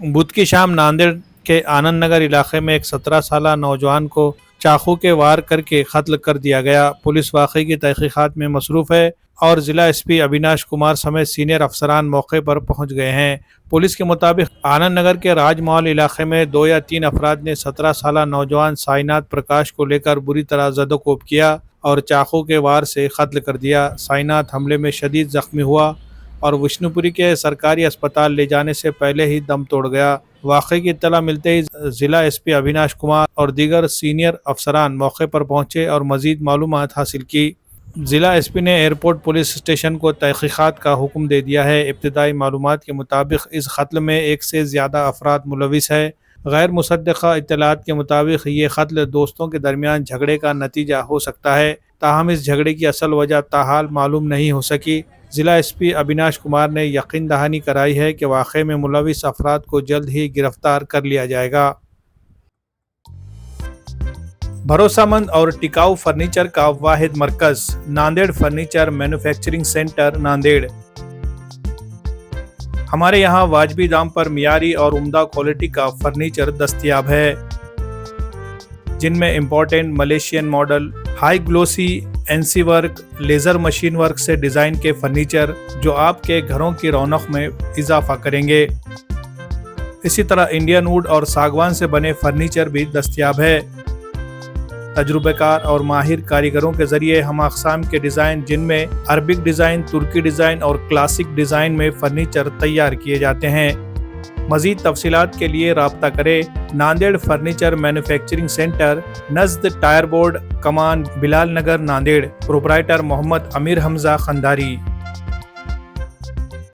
بدھ کی شام ناندیڑ کے آنند نگر علاقے میں ایک 17 سالہ نوجوان کو چاقو کے وار کر کے قتل کر دیا گیا۔ پولیس واقعے کی تحقیقات میں مصروف ہے اور ضلع ایس پی اویناش کمار سمیت سینئر افسران موقع پر پہنچ گئے ہیں۔ پولیس کے مطابق آنند نگر کے راج محل علاقے میں 2 یا 3 افراد نے 17 سالہ نوجوان سائناتھ پرکاش کو لے کر بری طرح زد و کوب کیا اور چاقو کے وار سے قتل کر دیا۔ سائناتھ حملے میں شدید زخمی ہوا اور وشنو پوری کے سرکاری اسپتال لے جانے سے پہلے ہی دم توڑ گیا۔ واقعے کی اطلاع ملتے ہی ضلع ایس پی اویناش کمار اور دیگر سینئر افسران موقع پر پہنچے اور مزید معلومات حاصل کی۔ ضلع ایس پی نے ایئرپورٹ پولیس اسٹیشن کو تحقیقات کا حکم دے دیا ہے۔ ابتدائی معلومات کے مطابق اس قتل میں 1 سے زیادہ افراد ملوث ہیں۔ غیر مصدقہ اطلاعات کے مطابق یہ قتل دوستوں کے درمیان جھگڑے کا نتیجہ ہو سکتا ہے، تاہم اس جھگڑے کی اصل وجہ تاحال معلوم نہیں ہو سکی۔ ضلع ایس پی اویناش کمار نے یقین دہانی کرائی ہے کہ واقعے میں ملوث افراد کو جلد ہی گرفتار کر لیا جائے گا۔ بھروسہ مند اور ٹکاؤ فرنیچر کا واحد مرکز Nanded furniture manufacturing centre Nanded. ہمارے یہاں واجبی دام پر معیاری اور عمدہ کوالٹی کا فرنیچر دستیاب ہے، جن میں important Malaysian model, high glossy NC work, laser machine work سے ڈیزائن کے فرنیچر جو آپ کے گھروں کی رونق میں اضافہ کریں گے۔ اسی طرح انڈین ووڈ اور ساگوان سے بنے فرنیچر بھی دستیاب ہے۔ تجربہ کار اور ماہر کاریگروں کے ذریعے ہم اقسام کے ڈیزائن، جن میں عربک ڈیزائن، ترکی ڈیزائن اور کلاسک ڈیزائن میں فرنیچر تیار کیے جاتے ہیں۔ مزید تفصیلات کے لیے رابطہ کریں۔ ناندیڑ فرنیچر مینوفیکچرنگ سینٹر، نزد ٹائر بورڈ کمان، بلال نگر، ناندیڑ۔ پروپرائٹر محمد امیر حمزہ خنداری۔